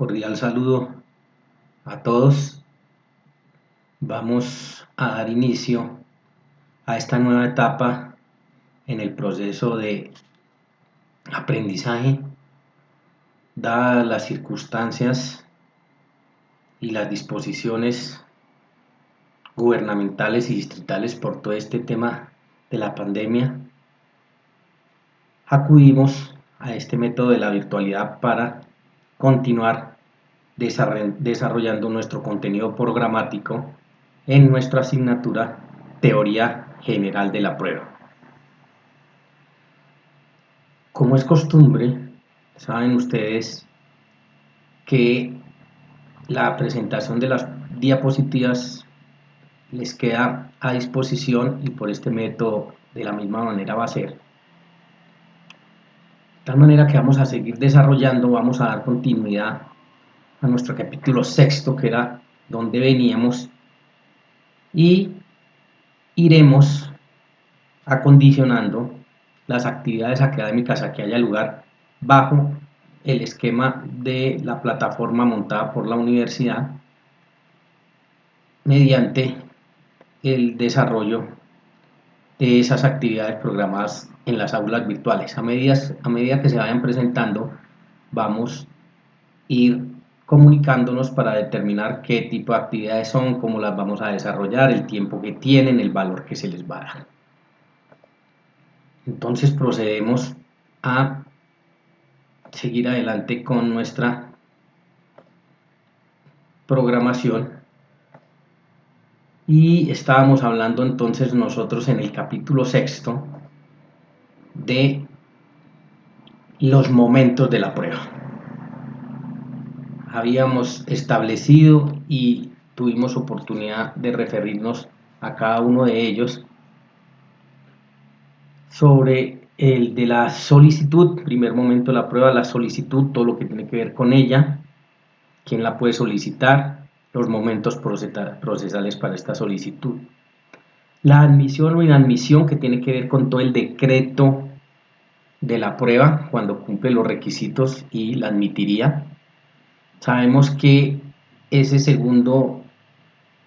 Cordial saludo a todos. Vamos a dar inicio a esta nueva etapa en el proceso de aprendizaje, dadas las circunstancias y las disposiciones gubernamentales y distritales por todo este tema de la pandemia. Acudimos a este método de la virtualidad para continuar desarrollando nuestro contenido programático en nuestra asignatura Teoría General de la Prueba. Como es costumbre, saben ustedes que la presentación de las diapositivas les queda a disposición y por este método de la misma manera va a ser. De tal manera que vamos a seguir desarrollando, vamos a dar continuidad a nuestro capítulo sexto, que era donde veníamos, y iremos acondicionando las actividades académicas a que haya lugar bajo el esquema de la plataforma montada por la universidad mediante el desarrollo de esas actividades programadas en las aulas virtuales. A medida que se vayan presentando, vamos a ir comunicándonos para determinar qué tipo de actividades son, cómo las vamos a desarrollar, el tiempo que tienen, el valor que se les va a dar. Entonces procedemos a seguir adelante con nuestra programación y estábamos hablando entonces nosotros en el capítulo sexto de los momentos de la prueba. Habíamos establecido y tuvimos oportunidad de referirnos a cada uno de ellos sobre el de la solicitud, primer momento de la prueba, la solicitud, todo lo que tiene que ver con ella, quién la puede solicitar, los momentos procesales para esta solicitud. La admisión o inadmisión, que tiene que ver con todo el decreto de la prueba, cuando cumple los requisitos y la admitiría. Sabemos que ese segundo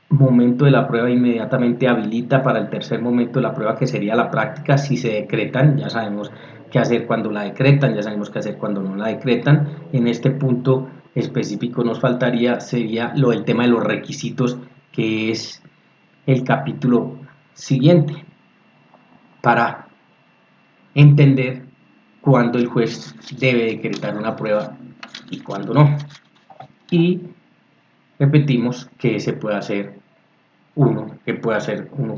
momento de la prueba inmediatamente habilita para el tercer momento de la prueba, que sería la práctica. Si se decretan, ya sabemos qué hacer cuando la decretan, ya sabemos qué hacer cuando no la decretan. En este punto específico nos faltaría, sería el tema de los requisitos, que es el capítulo siguiente, para entender cuándo el juez debe decretar una prueba y cuándo no. Y repetimos que se puede hacer uno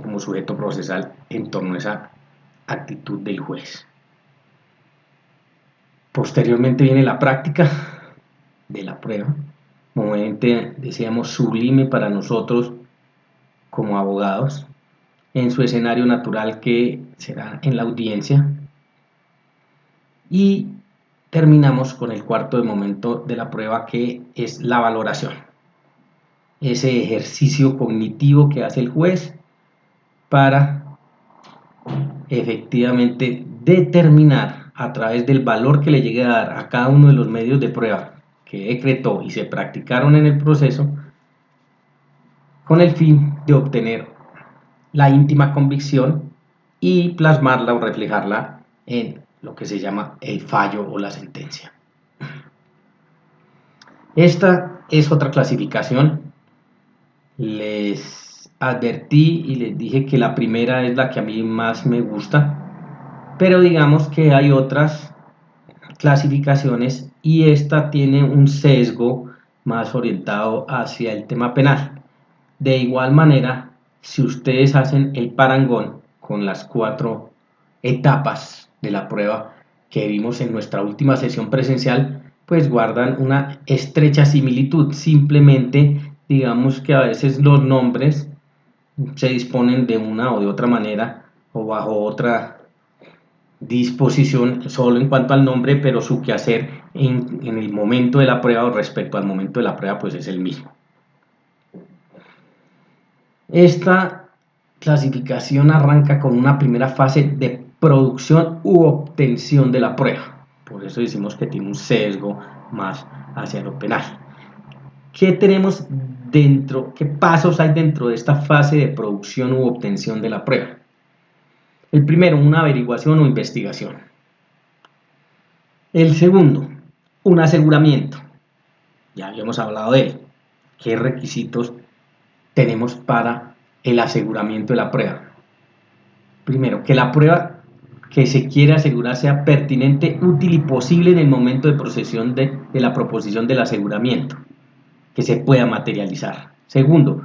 como sujeto procesal en torno a esa actitud del juez. Posteriormente viene la práctica de la prueba, momento, decíamos, sublime para nosotros como abogados, en su escenario natural, que será en la audiencia, y terminamos con el cuarto momento de la prueba, que es la valoración, ese ejercicio cognitivo que hace el juez para efectivamente determinar, a través del valor que le llegue a dar a cada uno de los medios de prueba que decretó y se practicaron en el proceso, con el fin de obtener la íntima convicción y plasmarla o reflejarla en lo que se llama el fallo o la sentencia. Esta es otra clasificación. Les advertí y les dije que la primera es la que a mí más me gusta, pero digamos que hay otras clasificaciones y esta tiene un sesgo más orientado hacia el tema penal. De igual manera, si ustedes hacen el parangón con las 4 etapas de la prueba que vimos en nuestra última sesión presencial, pues guardan una estrecha similitud. Simplemente digamos que a veces los nombres se disponen de una o de otra manera o bajo otra disposición solo en cuanto al nombre, pero su quehacer en el momento de la prueba o respecto al momento de la prueba pues es el mismo. Esta clasificación arranca con una primera fase de producción u obtención de la prueba. Por eso decimos que tiene un sesgo más hacia lo penal. ¿qué tenemos dentro? ¿Qué pasos hay dentro de esta fase de producción u obtención de la prueba? El primero, una averiguación o investigación. El segundo, un aseguramiento. Ya habíamos hablado de él. ¿Qué requisitos tenemos para el aseguramiento de la prueba? Primero, que la prueba que se quiere asegurar sea pertinente, útil y posible en el momento de procesión de la proposición del aseguramiento, que se pueda materializar. Segundo,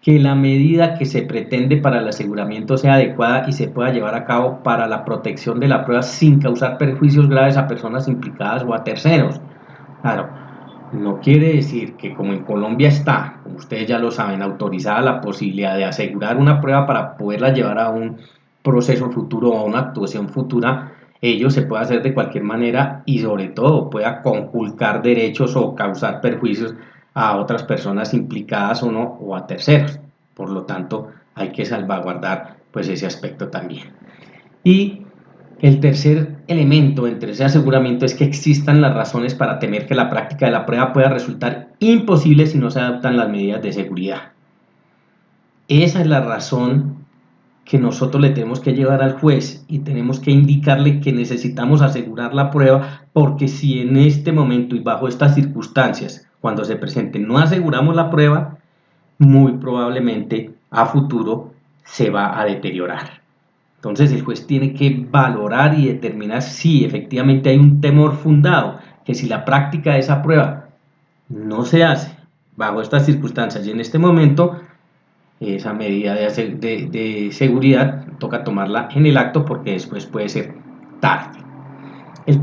que la medida que se pretende para el aseguramiento sea adecuada y se pueda llevar a cabo para la protección de la prueba sin causar perjuicios graves a personas implicadas o a terceros. Claro, no quiere decir que como en Colombia está, como ustedes ya lo saben, autorizada la posibilidad de asegurar una prueba para poderla llevar a un proceso futuro o a una actuación futura, ello se puede hacer de cualquier manera y sobre todo pueda conculcar derechos o causar perjuicios a otras personas implicadas o no, o a terceros. Por lo tanto, hay que salvaguardar pues ese aspecto también. Y el tercer elemento entre ese aseguramiento es que existan las razones para temer que la práctica de la prueba pueda resultar imposible si no se adoptan las medidas de seguridad. Esa es la razón que nosotros le tenemos que llevar al juez y tenemos que indicarle que necesitamos asegurar la prueba, porque si en este momento y bajo estas circunstancias, cuando se presente, no aseguramos la prueba, muy probablemente a futuro se va a deteriorar. Entonces el juez tiene que valorar y determinar si efectivamente hay un temor fundado, que si la práctica de esa prueba no se hace bajo estas circunstancias y en este momento, esa medida de seguridad toca tomarla en el acto porque después puede ser tarde. El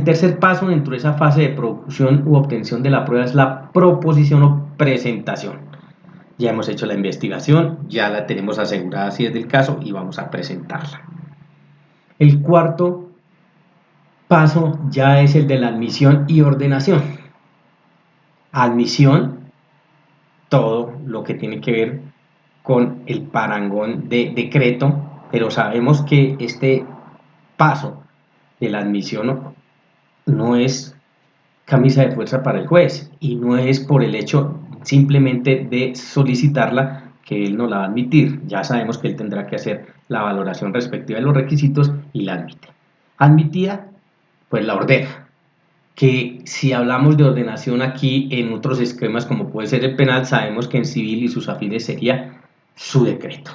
tercer paso dentro de esa fase de producción u obtención de la prueba es la proposición o presentación. Ya hemos hecho la investigación, ya la tenemos asegurada si es del caso y vamos a presentarla. El cuarto paso ya es el de la admisión y ordenación. Admisión, todo lo que tiene que ver con el parangón de decreto, pero sabemos que este paso de la admisión no es camisa de fuerza para el juez y no es por el hecho simplemente de solicitarla que él no la va a admitir. Ya sabemos que él tendrá que hacer la valoración respectiva de los requisitos y la admite. Admitida, pues la ordena. Que si hablamos de ordenación aquí en otros esquemas como puede ser el penal, sabemos que en civil y sus afines sería su decreto.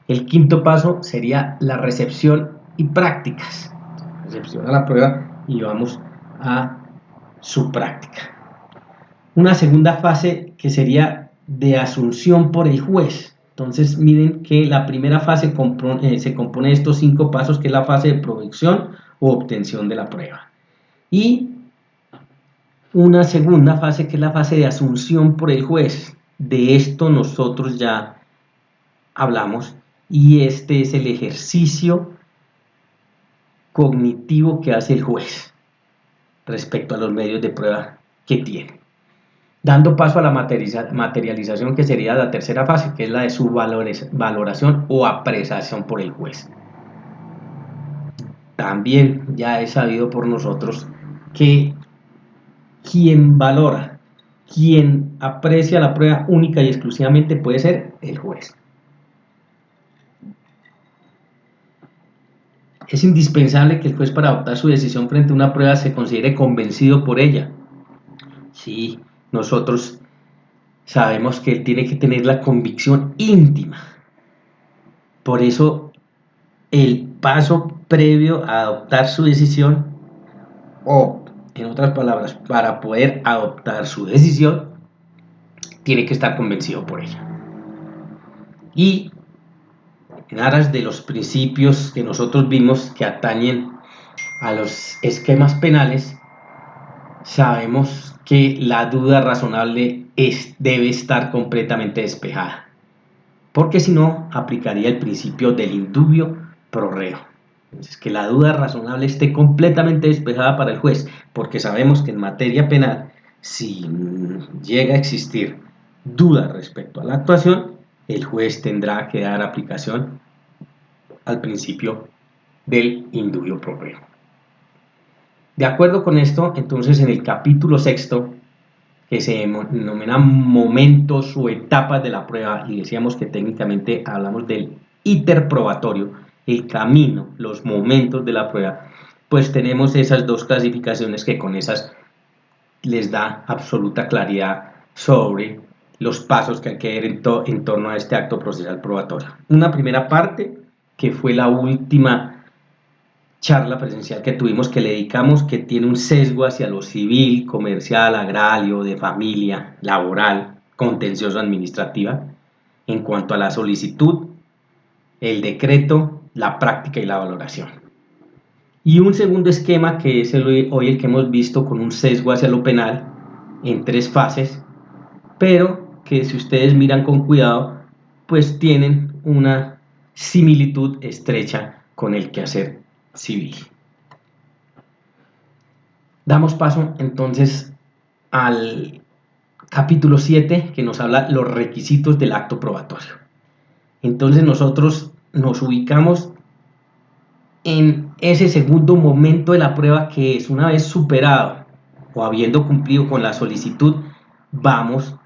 El quinto paso sería la recepción y prácticas. Recepción a la prueba y vamos a su práctica. Una segunda fase que sería de asunción por el juez. Entonces miren que la primera fase se compone de estos 5 pasos, que es la fase de producción o obtención de la prueba. Y una segunda fase que es la fase de asunción por el juez. De esto nosotros ya hablamos y este es el ejercicio cognitivo que hace el juez respecto a los medios de prueba que tiene, dando paso a la materialización, que sería la tercera fase, que es la de su valoración o apreciación por el juez. También ya es sabido por nosotros que quien valora, quien aprecia la prueba única y exclusivamente puede ser el juez. Es indispensable que el juez, para adoptar su decisión frente a una prueba, se considere convencido por ella. Sí, nosotros sabemos que él tiene que tener la convicción íntima. Por eso, el paso previo a adoptar su decisión, o en otras palabras, para poder adoptar su decisión, tiene que estar convencido por ella. Y en aras de los principios que nosotros vimos que atañen a los esquemas penales, sabemos que la duda razonable debe estar completamente despejada, porque si no, aplicaría el principio del indubio pro reo. Entonces, que la duda razonable esté completamente despejada para el juez, porque sabemos que en materia penal, si llega a existir duda respecto a la actuación, el juez tendrá que dar aplicación al principio del indubio pro reo. De acuerdo con esto, entonces en el capítulo 6, que se denominan momentos o etapas de la prueba, y decíamos que técnicamente hablamos del íter probatorio, el camino, los momentos de la prueba, pues tenemos esas dos clasificaciones que con esas les da absoluta claridad sobre los pasos que hay que dar en torno a este acto procesal probatorio. Una primera parte, que fue la última charla presencial que tuvimos, que le dedicamos, que tiene un sesgo hacia lo civil, comercial, agrario, de familia, laboral, contencioso, administrativa, en cuanto a la solicitud, el decreto, la práctica y la valoración. Y un segundo esquema, que es hoy el que hemos visto, con un sesgo hacia lo penal, en 3 fases, pero que si ustedes miran con cuidado, pues tienen una similitud estrecha con el quehacer civil. Damos paso entonces al capítulo 7, que nos habla los requisitos del acto probatorio. Entonces nosotros nos ubicamos en ese segundo momento de la prueba, que es una vez superado o habiendo cumplido con la solicitud, vamos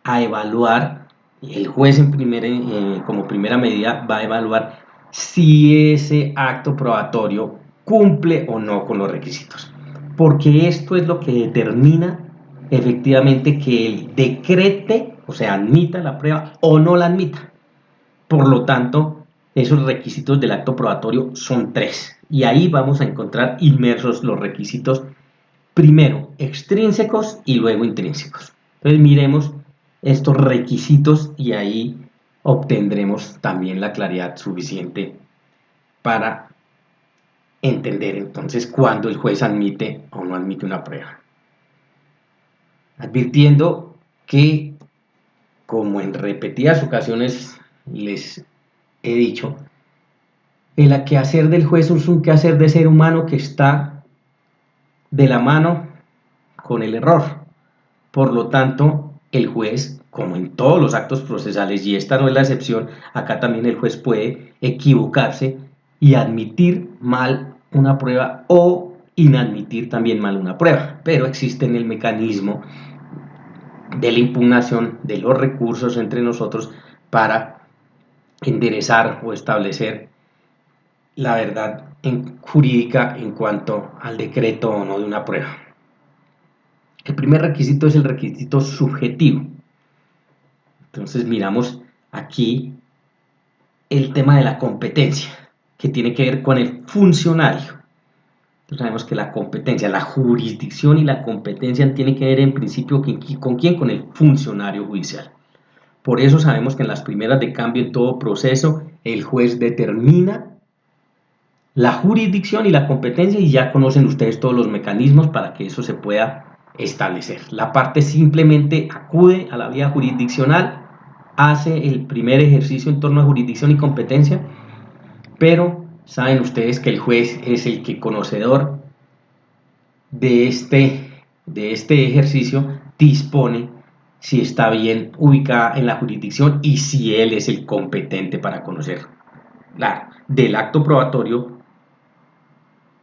a evaluar, el juez como primera medida va a evaluar si ese acto probatorio cumple o no con los requisitos, porque esto es lo que determina efectivamente que él decrete, o sea, admita la prueba o no la admita. Por lo tanto, esos requisitos del acto probatorio son 3, y ahí vamos a encontrar inmersos los requisitos, primero extrínsecos y luego intrínsecos. Entonces miremos estos requisitos y ahí obtendremos también la claridad suficiente para entender entonces cuándo el juez admite o no admite una prueba. Advirtiendo que, como en repetidas ocasiones les he dicho, el quehacer del juez es un quehacer de ser humano que está de la mano con el error. Por lo tanto, el juez, como en todos los actos procesales, y esta no es la excepción, acá también el juez puede equivocarse y admitir mal una prueba o inadmitir también mal una prueba, pero existe en el mecanismo de la impugnación de los recursos entre nosotros para enderezar o establecer la verdad jurídica en cuanto al decreto o no de una prueba. El primer requisito es el requisito subjetivo. Entonces miramos aquí el tema de la competencia, que tiene que ver con el funcionario. Entonces sabemos que la competencia, la jurisdicción y la competencia tiene que ver en principio ¿con quién? Con el funcionario judicial. Por eso sabemos que en las primeras de cambio en todo proceso el juez determina la jurisdicción y la competencia, y ya conocen ustedes todos los mecanismos para que eso se pueda establecer. La parte simplemente acude a la vía jurisdiccional, hace el primer ejercicio en torno a jurisdicción y competencia, pero saben ustedes que el juez es el que, conocedor de este ejercicio, dispone si está bien ubicada en la jurisdicción y si él es el competente para conocer. Claro, del acto probatorio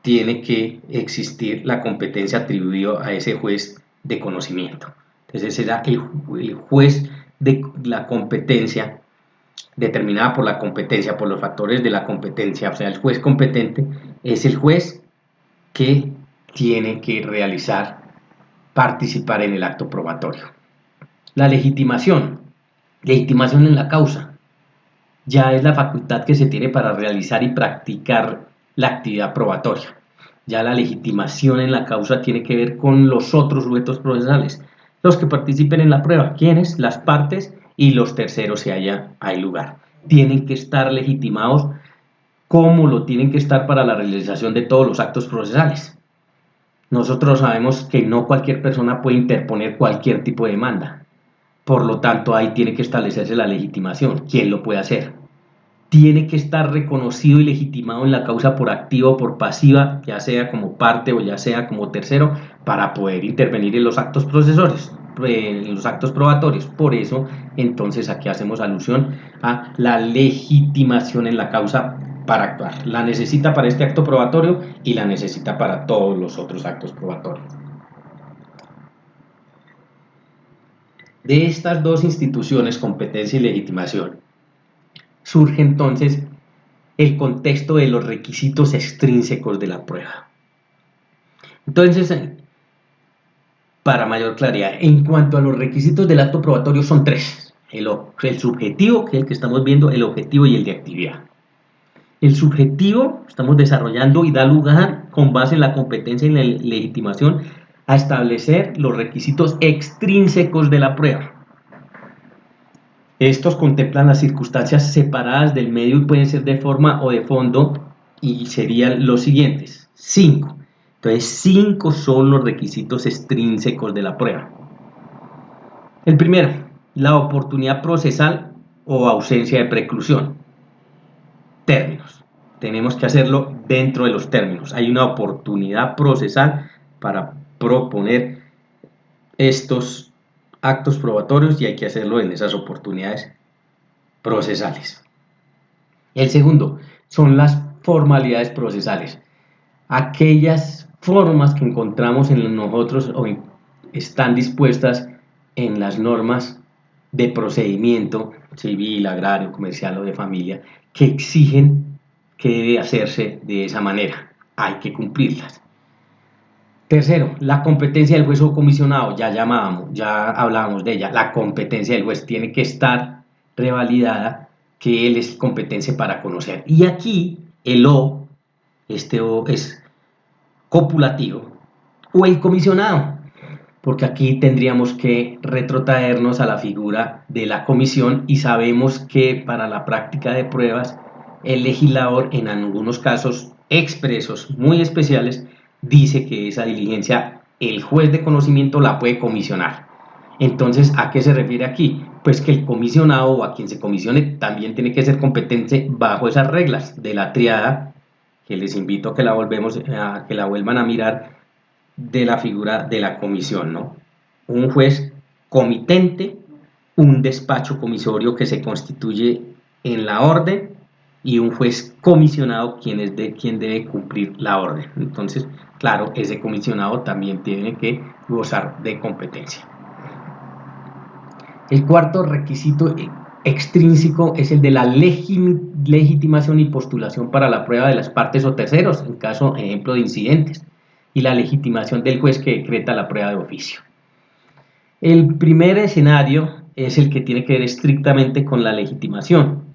tiene que existir la competencia atribuida a ese juez de conocimiento. Entonces será el juez de la competencia, determinada por la competencia, por los factores de la competencia, o sea, el juez competente es el juez que tiene que participar en el acto probatorio. La legitimación en la causa, ya es la facultad que se tiene para realizar y practicar la actividad probatoria. Ya la legitimación en la causa tiene que ver con los otros sujetos procesales, los que participen en la prueba, ¿quiénes? Las partes y los terceros si hay lugar. Tienen que estar legitimados como lo tienen que estar para la realización de todos los actos procesales. Nosotros sabemos que no cualquier persona puede interponer cualquier tipo de demanda. Por lo tanto, ahí tiene que establecerse la legitimación. ¿Quién lo puede hacer? Tiene que estar reconocido y legitimado en la causa por activa o por pasiva, ya sea como parte o ya sea como tercero, para poder intervenir en los actos procesores, en los actos probatorios. Por eso, entonces, aquí hacemos alusión a la legitimación en la causa para actuar. La necesita para este acto probatorio y la necesita para todos los otros actos probatorios. De estas dos instituciones, competencia y legitimación, surge entonces el contexto de los requisitos extrínsecos de la prueba. Entonces, para mayor claridad, en cuanto a los requisitos del acto probatorio son tres: el subjetivo, que es el que estamos viendo, el objetivo y el de actividad. El subjetivo estamos desarrollando y da lugar, con base en la competencia y la legitimación, a establecer los requisitos extrínsecos de la prueba. Estos contemplan las circunstancias separadas del medio y pueden ser de forma o de fondo, y serían los siguientes: 5. Entonces, 5 son los requisitos extrínsecos de la prueba. El primero, la oportunidad procesal o ausencia de preclusión. Términos. Tenemos que hacerlo dentro de los términos. Hay una oportunidad procesal para proponer estos actos probatorios y hay que hacerlo en esas oportunidades procesales. El segundo son las formalidades procesales. Aquellas formas que encontramos en nosotros o están dispuestas en las normas de procedimiento civil, agrario, comercial o de familia, que exigen que debe hacerse de esa manera. Hay que cumplirlas. Tercero, la competencia del juez o comisionado. Ya hablábamos de ella. La competencia del juez tiene que estar revalidada, que él es competente para conocer. Y aquí el O, este O es copulativo, o el comisionado, porque aquí tendríamos que retrotraernos a la figura de la comisión, y sabemos que para la práctica de pruebas el legislador, en algunos casos expresos muy especiales, dice que esa diligencia el juez de conocimiento la puede comisionar. Entonces, ¿a qué se refiere aquí? Pues que el comisionado o a quien se comisione también tiene que ser competente bajo esas reglas de la triada, que les invito a que la vuelvan a mirar, de la figura de la comisión, ¿no? Un juez comitente, un despacho comisorio que se constituye en la orden, y un juez comisionado quien debe cumplir la orden. Entonces, claro, ese comisionado también tiene que gozar de competencia. El cuarto requisito extrínseco es el de la legitimación y postulación para la prueba de las partes o terceros, en caso, ejemplo, de incidentes, y la legitimación del juez que decreta la prueba de oficio. El primer escenario es el que tiene que ver estrictamente con la legitimación.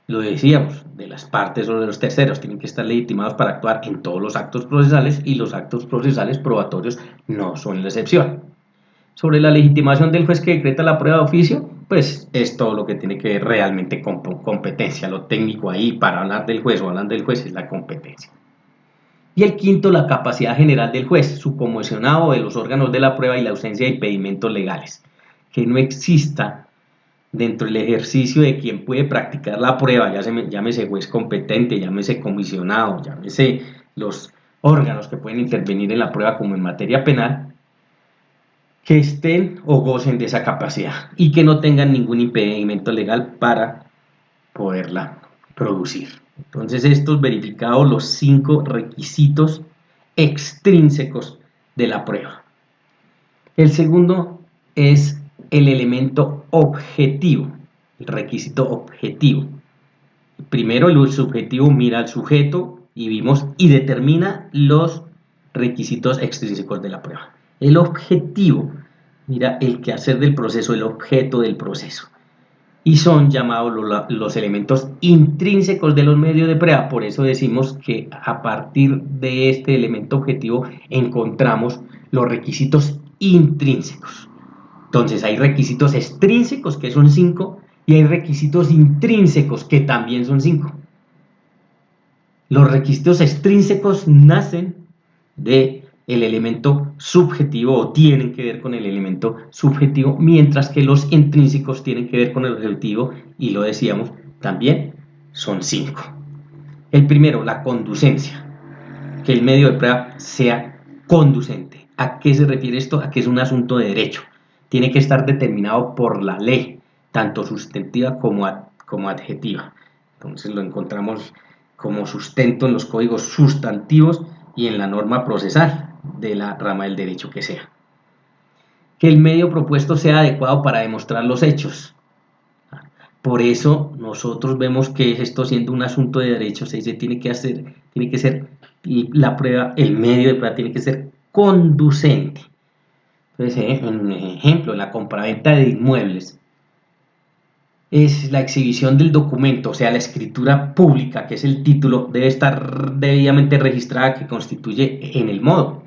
Lo decíamos, de las partes o de los terceros tienen que estar legitimados para actuar en todos los actos procesales, y los actos procesales probatorios no son la excepción. Sobre la legitimación del juez que decreta la prueba de oficio, pues es todo lo que tiene que ver realmente con competencia. Lo técnico ahí para hablar del juez o hablar del juez es la competencia. Y el quinto, la capacidad general del juez, su comisionado de los órganos de la prueba y la ausencia de impedimentos legales. Que no exista dentro del ejercicio de quien puede practicar la prueba, llámese juez competente, llámese comisionado, llámese los órganos que pueden intervenir en la prueba como en materia penal, que estén o gocen de esa capacidad y que no tengan ningún impedimento legal para poderla producir. Entonces, estos verificados los 5 requisitos extrínsecos de la prueba. El segundo es el elemento objetivo, el requisito objetivo. Primero, el subjetivo mira al sujeto y determina los requisitos extrínsecos de la prueba. El objetivo mira el quehacer del proceso, el objeto del proceso. Y son llamados los elementos intrínsecos de los medios de prueba. Por eso decimos que a partir de este elemento objetivo encontramos los requisitos intrínsecos. Entonces hay requisitos extrínsecos, que son 5, y hay requisitos intrínsecos, que también son 5. Los requisitos extrínsecos nacen del elemento subjetivo, o tienen que ver con el elemento subjetivo, mientras que los intrínsecos tienen que ver con el objetivo, y lo decíamos, también son 5. El primero, la conducencia, que el medio de prueba sea conducente. ¿A qué se refiere esto? A que es un asunto de derecho. Tiene que estar determinado por la ley, tanto sustantiva como adjetiva. Entonces lo encontramos como sustento en los códigos sustantivos y en la norma procesal de la rama del derecho que sea. que el medio propuesto sea adecuado para demostrar los hechos. Por eso nosotros vemos que esto, siendo un asunto de derechos, se dice, tiene que ser la prueba, el medio de prueba tiene que ser conducente. Entonces, un ejemplo, en la compraventa de inmuebles, es la exhibición del documento, o sea, la escritura pública, que es el título, debe estar debidamente registrada, que constituye en el modo.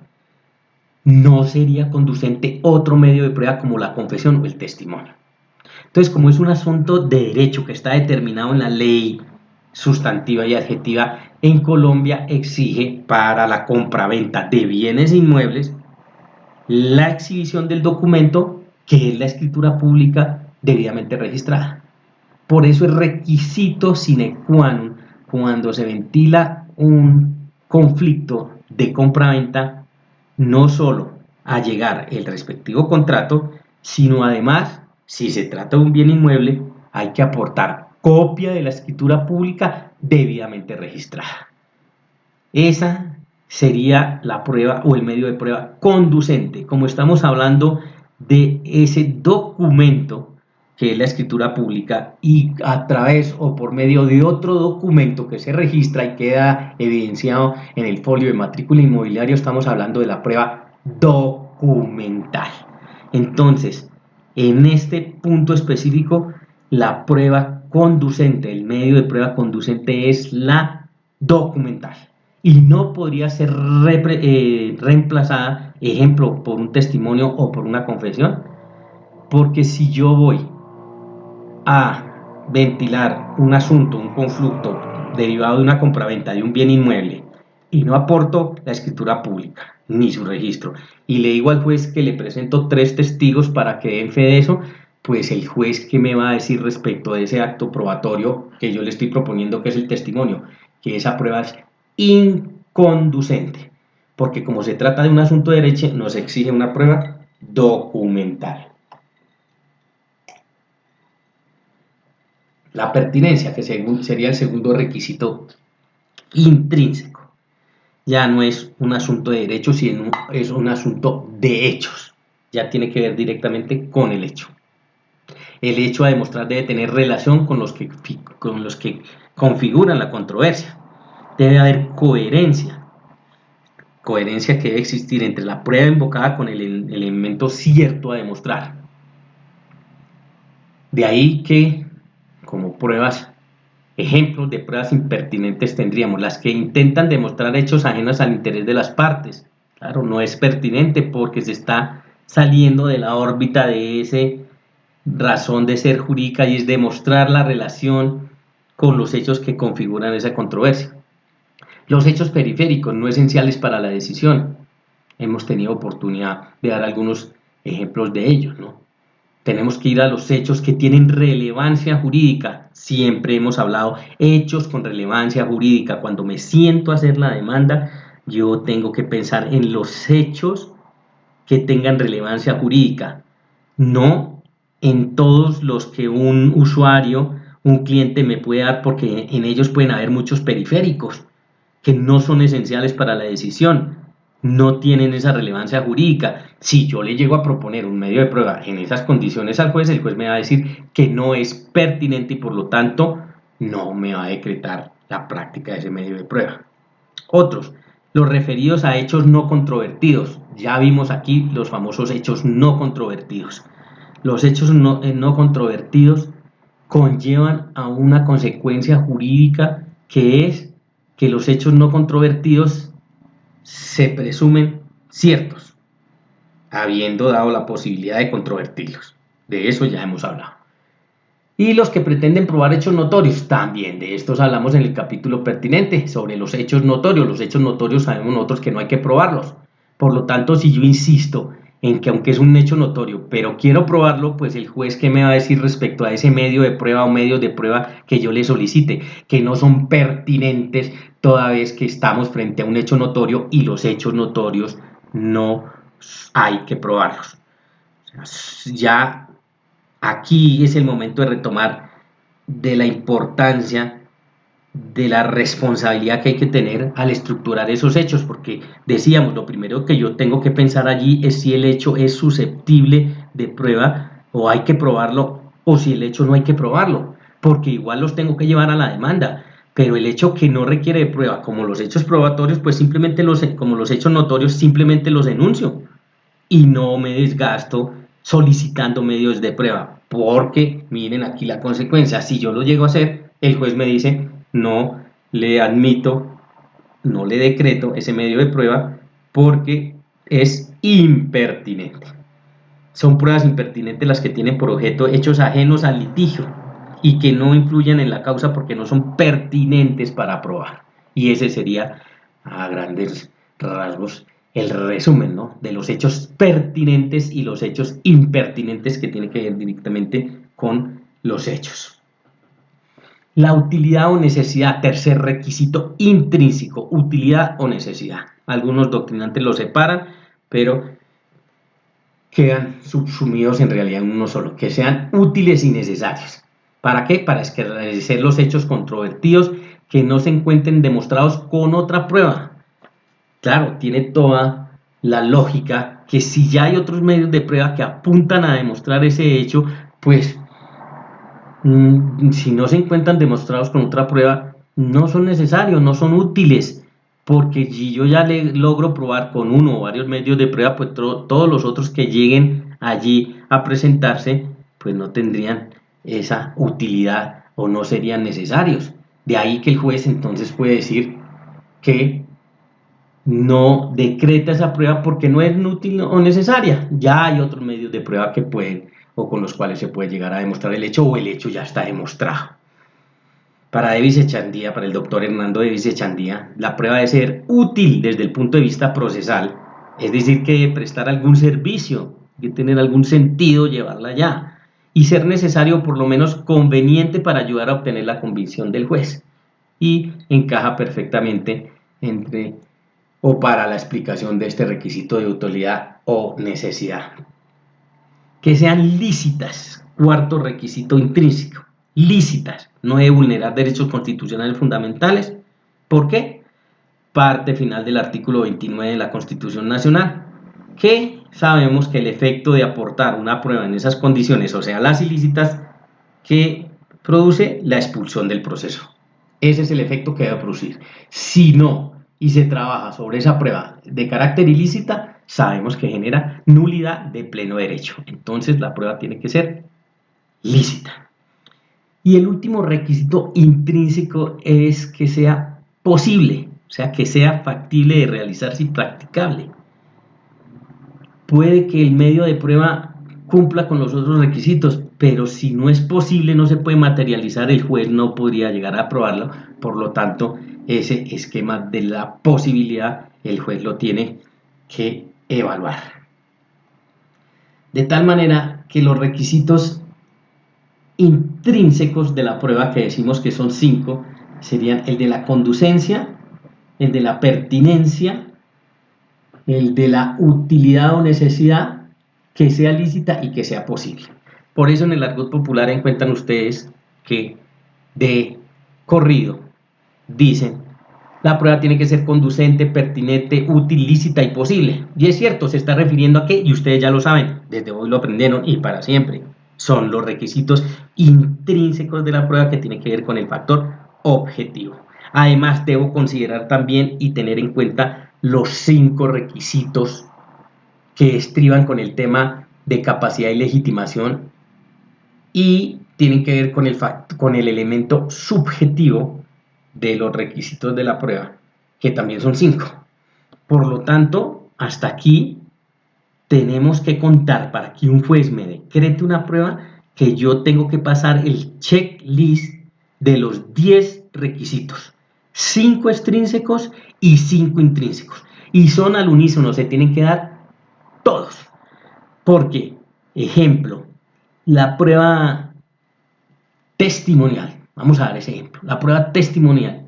No sería conducente otro medio de prueba como la confesión o el testimonio. Entonces, como es un asunto de derecho que está determinado en la ley sustantiva y adjetiva, en Colombia exige para la compraventa de bienes inmuebles la exhibición del documento, que es la escritura pública debidamente registrada. Por eso es requisito sine qua non cuando se ventila un conflicto de compraventa, no solo allegar el respectivo contrato, sino además, si se trata de un bien inmueble, hay que aportar copia de la escritura pública debidamente registrada. Esa sería la prueba o el medio de prueba conducente, como estamos hablando de ese documento que es la escritura pública, y a través o por medio de otro documento que se registra y queda evidenciado en el folio de matrícula inmobiliaria, estamos hablando de la prueba documental. Entonces, en este punto específico, la prueba conducente, el medio de prueba conducente es la documental, y no podría ser reemplazada, ejemplo, por un testimonio o por una confesión, porque si yo voy a ventilar un asunto, un conflicto derivado de una compraventa de un bien inmueble y no aporto la escritura pública ni su registro, y le digo al juez que le presento 3 testigos para que den fe de eso, pues el juez, ¿qué me va a decir respecto de ese acto probatorio que yo le estoy proponiendo, que es el testimonio? Que esa prueba es inconducente, porque como se trata de un asunto de derecho, nos exige una prueba documental. La pertinencia, que sería el segundo requisito intrínseco, ya no es un asunto de derechos, sino es un asunto de hechos. Ya tiene que ver directamente con el hecho. El hecho a demostrar debe tener relación con los que configuran la controversia. Debe haber coherencia que debe existir entre la prueba invocada con el elemento cierto a demostrar. De ahí que, como pruebas, ejemplos de pruebas impertinentes tendríamos las que intentan demostrar hechos ajenos al interés de las partes. Claro, no es pertinente porque se está saliendo de la órbita de ese razón de ser jurídica, y es demostrar la relación con los hechos que configuran esa controversia. Los hechos periféricos, no esenciales para la decisión. Hemos tenido oportunidad de dar algunos ejemplos de ellos, ¿no? Tenemos que ir a los hechos que tienen relevancia jurídica. Siempre hemos hablado hechos con relevancia jurídica. Cuando me siento a hacer la demanda, yo tengo que pensar en los hechos que tengan relevancia jurídica, no en todos los que un usuario, un cliente me puede dar, porque en ellos pueden haber muchos periféricos que no son esenciales para la decisión, no tienen esa relevancia jurídica. Si yo le llego a proponer un medio de prueba en esas condiciones al juez, el juez me va a decir que no es pertinente y por lo tanto no me va a decretar la práctica de ese medio de prueba. Otros, los referidos a hechos no controvertidos. Ya vimos aquí los famosos hechos no controvertidos. Los hechos no controvertidos conllevan a una consecuencia jurídica, que es que los hechos no controvertidos se presumen ciertos, habiendo dado la posibilidad de controvertirlos. De eso ya hemos hablado. Y los que pretenden probar hechos notorios, también de estos hablamos en el capítulo pertinente sobre los hechos notorios. Los hechos notorios sabemos nosotros que no hay que probarlos. Por lo tanto, si yo insisto en que aunque es un hecho notorio, pero quiero probarlo, pues el juez, ¿qué me va a decir respecto a ese medio de prueba o medios de prueba que yo le solicite? Que no son pertinentes, toda vez que estamos frente a un hecho notorio y los hechos notorios no hay que probarlos. Ya aquí es el momento de retomar de la importancia de la responsabilidad que hay que tener al estructurar esos hechos, porque decíamos, lo primero que yo tengo que pensar allí es si el hecho es susceptible de prueba o hay que probarlo, o si el hecho no hay que probarlo, porque igual los tengo que llevar a la demanda, pero el hecho que no requiere de prueba, como los hechos probatorios, pues simplemente como los hechos notorios, simplemente los enuncio y no me desgasto solicitando medios de prueba, porque miren aquí la consecuencia, si yo lo llego a hacer, el juez me dice, no le admito, no le decreto ese medio de prueba porque es impertinente. Son pruebas impertinentes las que tienen por objeto hechos ajenos al litigio y que no influyen en la causa porque no son pertinentes para probar. Y ese sería, a grandes rasgos, el resumen, ¿no?, de los hechos pertinentes y los hechos impertinentes que tienen que ver directamente con los hechos. La utilidad o necesidad, tercer requisito intrínseco, utilidad o necesidad. Algunos doctrinantes lo separan, pero quedan subsumidos en realidad en uno solo, que sean útiles y necesarios. ¿Para qué? Para esclarecer los hechos controvertidos que no se encuentren demostrados con otra prueba. Claro, tiene toda la lógica que si ya hay otros medios de prueba que apuntan a demostrar ese hecho, pues si no se encuentran demostrados con otra prueba, no son necesarios, no son útiles, porque si yo ya le logro probar con uno o varios medios de prueba, pues todos los otros que lleguen allí a presentarse, pues no tendrían esa utilidad o no serían necesarios. De ahí que el juez entonces puede decir que no decreta esa prueba porque no es útil o necesaria. Ya hay otros medios de prueba que pueden o con los cuales se puede llegar a demostrar el hecho o el hecho ya está demostrado. Para Davis Echandía, para el doctor Hernando Davis Echandía, la prueba debe ser útil desde el punto de vista procesal, es decir, que debe prestar algún servicio, debe tener algún sentido llevarla allá y ser necesario o por lo menos conveniente para ayudar a obtener la convicción del juez. Y encaja perfectamente entre o para la explicación de este requisito de utilidad o necesidad. Que sean lícitas, cuarto requisito intrínseco, lícitas, no debe vulnerar derechos constitucionales fundamentales. ¿Por qué? Parte final del artículo 29 de la Constitución Nacional, que sabemos que el efecto de aportar una prueba en esas condiciones, o sea, las ilícitas, que produce la expulsión del proceso. Ese es el efecto que debe producir. Si no, y se trabaja sobre esa prueba de carácter ilícita, sabemos que genera nulidad de pleno derecho. Entonces la prueba tiene que ser lícita. Y el último requisito intrínseco es que sea posible, o sea, que sea factible de realizarse y practicable. Puede que el medio de prueba cumpla con los otros requisitos, pero si no es posible, no se puede materializar, el juez no podría llegar a aprobarlo, por lo tanto, ese esquema de la posibilidad, el juez lo tiene que evaluar. De tal manera que los requisitos intrínsecos de la prueba, que decimos que son 5, serían el de la conducencia, el de la pertinencia, el de la utilidad o necesidad, que sea lícita y que sea posible. Por eso en el argot popular encuentran ustedes que de corrido dicen la prueba tiene que ser conducente, pertinente, útil, lícita y posible. Y es cierto, se está refiriendo a qué, y ustedes ya lo saben, desde hoy lo aprendieron y para siempre. Son los requisitos intrínsecos de la prueba que tienen que ver con el factor objetivo. Además, debo considerar también y tener en cuenta los 5 requisitos que estriban con el tema de capacidad y legitimación y tienen que ver con el elemento subjetivo de los requisitos de la prueba, que también son 5. Por lo tanto, hasta aquí tenemos que contar para que un juez me decrete una prueba que yo tengo que pasar el checklist de los 10 requisitos, 5 extrínsecos y 5 intrínsecos. Y son al unísono, se tienen que dar todos. Porque, ejemplo, la prueba testimonial, vamos a dar ese ejemplo, la prueba testimonial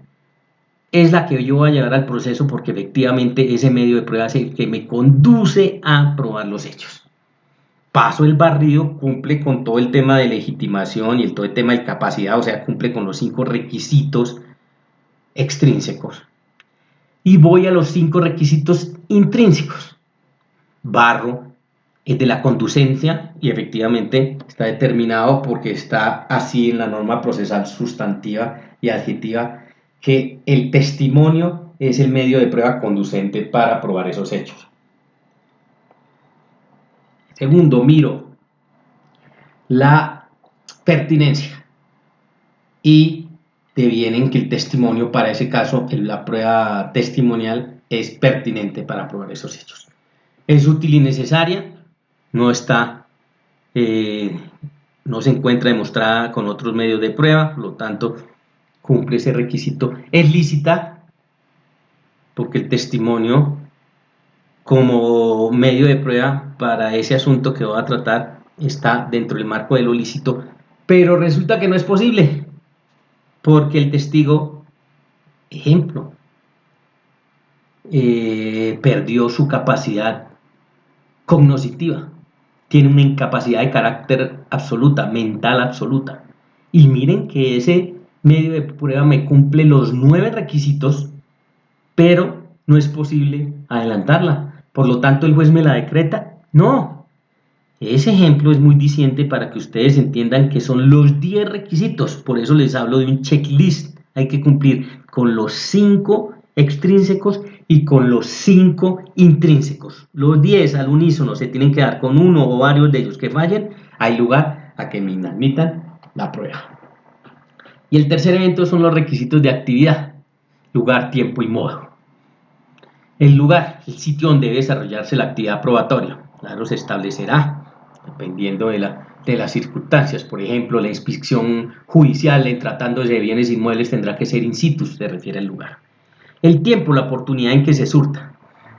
es la que yo voy a llevar al proceso porque efectivamente ese medio de prueba es el que me conduce a probar los hechos. Paso el barrido, cumple con todo el tema de legitimación y todo el tema de capacidad, o sea, cumple con los 5 requisitos extrínsecos. Y voy a los 5 requisitos intrínsecos. Barro es de la conducencia y efectivamente está determinado porque está así en la norma procesal sustantiva y adjetiva que el testimonio es el medio de prueba conducente para probar esos hechos. Segundo, miro la pertinencia y devienen que el testimonio, para ese caso, la prueba testimonial es pertinente para probar esos hechos. Es útil y necesaria, no se encuentra demostrada con otros medios de prueba, por lo tanto, cumple ese requisito. Es lícita, porque el testimonio como medio de prueba para ese asunto que voy a tratar está dentro del marco de lo lícito, pero resulta que no es posible, porque el testigo, ejemplo, perdió su capacidad cognoscitiva, tiene una incapacidad de carácter absoluta, mental absoluta, y miren que ese medio de prueba me cumple los 9 requisitos, pero no es posible adelantarla, por lo tanto el juez me la decreta. No, ese ejemplo es muy diciente para que ustedes entiendan que son los 10 requisitos, por eso les hablo de un checklist. Hay que cumplir con los 5 extrínsecos y con los 5 intrínsecos. Los 10 al unísono se tienen que dar con uno o varios de ellos que fallen, hay lugar a que me inadmitan la prueba. Y el tercer evento son los requisitos de actividad: lugar, tiempo y modo. El lugar, el sitio donde debe desarrollarse la actividad probatoria, claro, se establecerá dependiendo de las circunstancias. Por ejemplo, la inspección judicial en tratándose de bienes inmuebles tendrá que ser in situ, se refiere al lugar. El tiempo, la oportunidad en que se surta,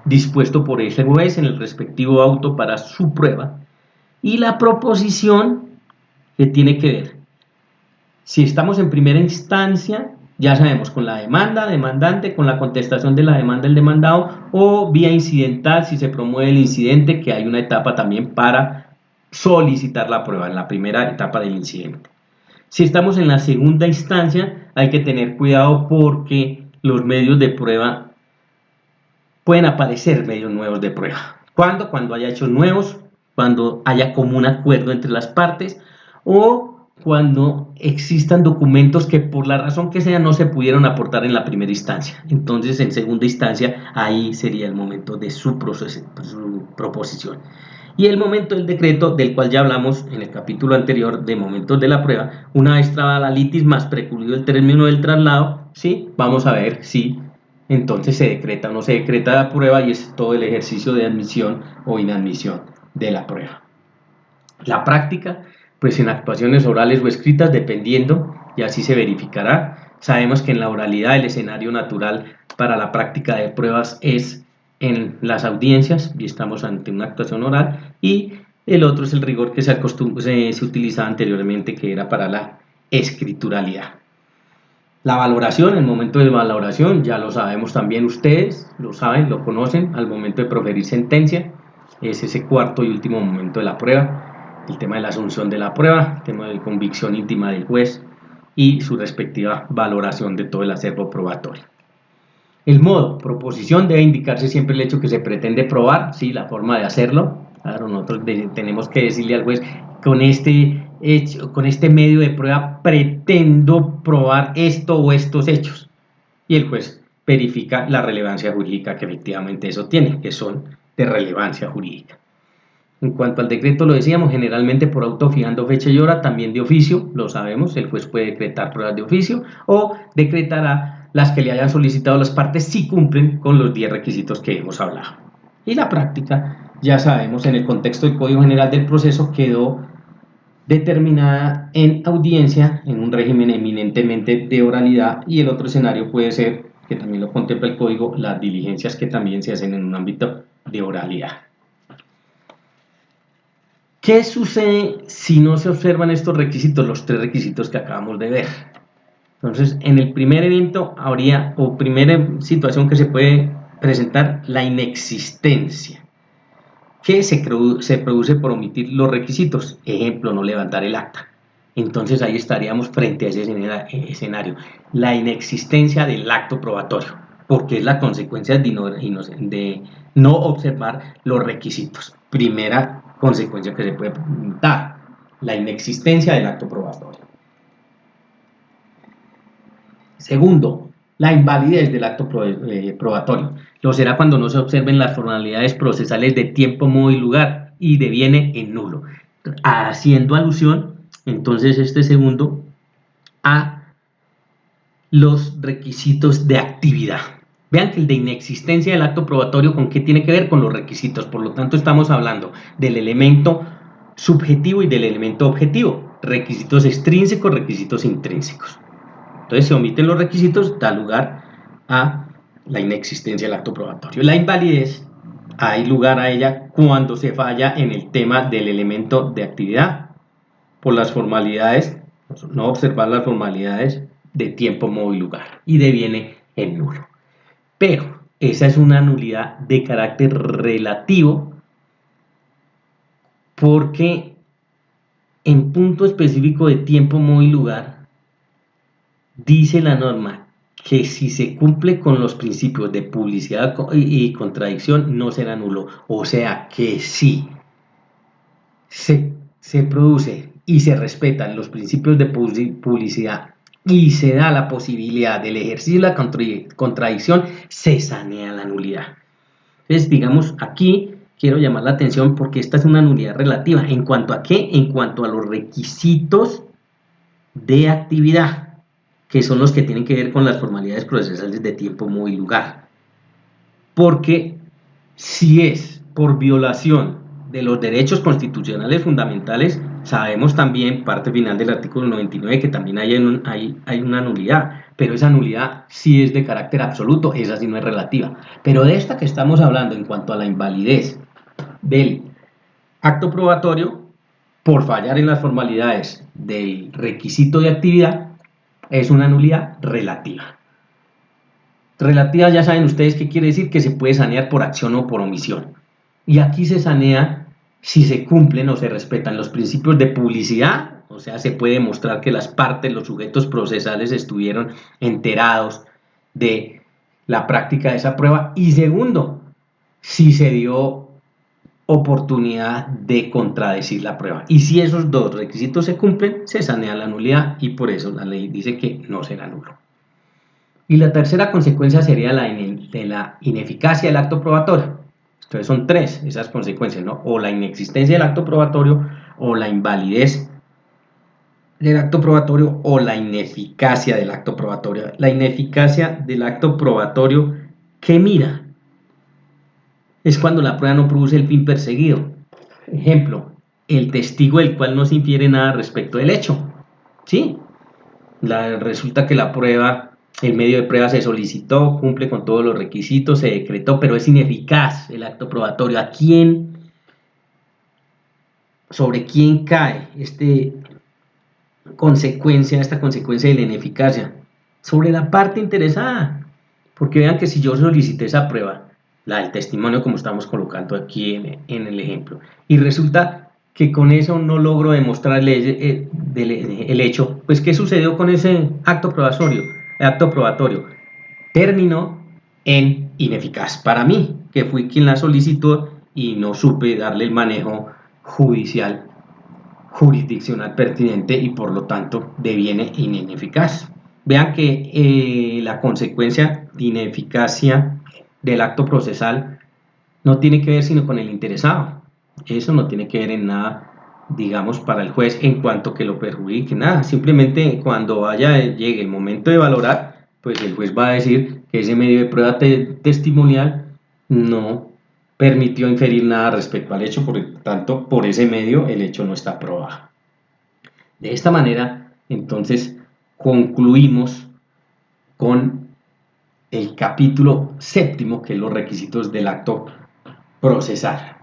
dispuesto por ese juez en el respectivo auto para su prueba. Y la proposición, que tiene que ver, si estamos en primera instancia, ya sabemos, con la demanda, demandante, con la contestación de la demanda, el demandado, o vía incidental, si se promueve el incidente, que hay una etapa también para solicitar la prueba, en la primera etapa del incidente. Si estamos en la segunda instancia, hay que tener cuidado porque los medios de prueba pueden aparecer medios nuevos de prueba. ¿Cuándo? Cuando haya hechos nuevos, cuando haya común acuerdo entre las partes o cuando existan documentos que por la razón que sea no se pudieron aportar en la primera instancia. Entonces, en segunda instancia, ahí sería el momento de su proposición. Y el momento del decreto, del cual ya hablamos en el capítulo anterior de momentos de la prueba, una vez trabada la litis más precluido el término del traslado, ¿sí? Vamos a ver si entonces se decreta o no se decreta la prueba y es todo el ejercicio de admisión o inadmisión de la prueba. La práctica, pues en actuaciones orales o escritas, dependiendo, y así se verificará. Sabemos que en la oralidad el escenario natural para la práctica de pruebas es en las audiencias y estamos ante una actuación oral, y el otro es el rigor que se utilizaba anteriormente, que era para la escrituralidad. La valoración, el momento de valoración, ya lo sabemos también ustedes, lo saben, lo conocen, al momento de proferir sentencia, es ese cuarto y último momento de la prueba. El tema de la asunción de la prueba, el tema de convicción íntima del juez y su respectiva valoración de todo el acervo probatorio. El modo, proposición, debe indicarse siempre el hecho que se pretende probar, sí, la forma de hacerlo. Claro, nosotros tenemos que decirle al juez, con este medio de prueba pretendo probar esto o estos hechos. Y el juez verifica la relevancia jurídica que efectivamente eso tiene, que son de relevancia jurídica. En cuanto al decreto, lo decíamos, generalmente por auto fijando fecha y hora, también de oficio, lo sabemos, el juez puede decretar pruebas de oficio o decretará las que le hayan solicitado las partes si cumplen con los 10 requisitos que hemos hablado. Y la práctica, ya sabemos, en el contexto del Código General del Proceso quedó determinada en audiencia, en un régimen eminentemente de oralidad, y el otro escenario puede ser, que también lo contempla el Código, las diligencias que también se hacen en un ámbito de oralidad. ¿Qué sucede si no se observan estos requisitos, los 3 requisitos que acabamos de ver? Entonces, en el primer evento habría, o primera situación que se puede presentar, la inexistencia, que se produce por omitir los requisitos. Ejemplo, no levantar el acta. Entonces ahí estaríamos frente a ese escenario. La inexistencia del acto probatorio, porque es la consecuencia de no observar los requisitos. Primera consecuencia que se puede dar, la inexistencia del acto probatorio. Segundo, la invalidez del acto probatorio. Lo será cuando no se observen las formalidades procesales de tiempo, modo y lugar y deviene en nulo. Haciendo alusión, entonces, este segundo, a los requisitos de actividad. Vean que el de inexistencia del acto probatorio, ¿con qué tiene que ver? Con los requisitos. Por lo tanto, estamos hablando del elemento subjetivo y del elemento objetivo. Requisitos extrínsecos, requisitos intrínsecos. Entonces, se omiten los requisitos, da lugar a la inexistencia del acto probatorio. La invalidez, hay lugar a ella cuando se falla en el tema del elemento de actividad, por las formalidades, no observar las formalidades de tiempo, modo y lugar, y deviene en nulo. Pero esa es una nulidad de carácter relativo, porque en punto específico de tiempo, modo y lugar, dice la norma que si se cumple con los principios de publicidad y contradicción no será nulo. O sea que si se produce y se respetan los principios de publicidad y se da la posibilidad del ejercicio de la contradicción, se sanea la nulidad. Entonces, digamos, aquí quiero llamar la atención porque esta es una nulidad relativa. ¿En cuanto a qué? En cuanto a los requisitos de actividad, que son los que tienen que ver con las formalidades procesales de tiempo, modo y lugar. Porque si es por violación de los derechos constitucionales fundamentales, sabemos también, parte final del artículo 99, que también hay una nulidad, pero esa nulidad sí es de carácter absoluto, esa sí no es relativa. Pero de esta que estamos hablando en cuanto a la invalidez del acto probatorio, por fallar en las formalidades del requisito de actividad, es una nulidad relativa. Relativa, ya saben ustedes qué quiere decir, que se puede sanear por acción o por omisión. Y aquí se sanea si se cumplen o se respetan los principios de publicidad, o sea, se puede demostrar que las partes, los sujetos procesales estuvieron enterados de la práctica de esa prueba. Y segundo, si se dio oportunidad de contradecir la prueba. Y si esos dos requisitos se cumplen, se sanea la nulidad y por eso la ley dice que no será nulo. Y la tercera consecuencia sería la ineficacia del acto probatorio. Entonces son tres esas consecuencias, ¿no? O la inexistencia del acto probatorio, o la invalidez del acto probatorio, o la ineficacia del acto probatorio. La ineficacia del acto probatorio, ¿qué mira? Es cuando la prueba no produce el fin perseguido. Ejemplo, el testigo del cual no se infiere nada respecto del hecho. ¿Sí? Resulta que la prueba, el medio de prueba se solicitó, cumple con todos los requisitos, se decretó, pero es ineficaz el acto probatorio. ¿A quién? ¿Sobre quién cae esta consecuencia de la ineficacia? Sobre la parte interesada. Porque vean que si yo solicité esa prueba, la del testimonio como estamos colocando aquí en el ejemplo, y resulta que con eso no logro demostrarle el hecho, pues ¿qué sucedió con ese acto probatorio? El acto probatorio terminó en ineficaz para mí, que fui quien la solicitó y no supe darle el manejo judicial, jurisdiccional pertinente y por lo tanto deviene ineficaz. Vean que la consecuencia de ineficacia del acto procesal no tiene que ver sino con el interesado. Eso no tiene que ver en nada, digamos, para el juez en cuanto que lo perjudique, nada. Simplemente cuando llegue el momento de valorar, pues el juez va a decir que ese medio de prueba testimonial no permitió inferir nada respecto al hecho, por lo tanto, por ese medio el hecho no está probado. De esta manera, entonces, concluimos con el capítulo séptimo, que es los requisitos del acto procesal.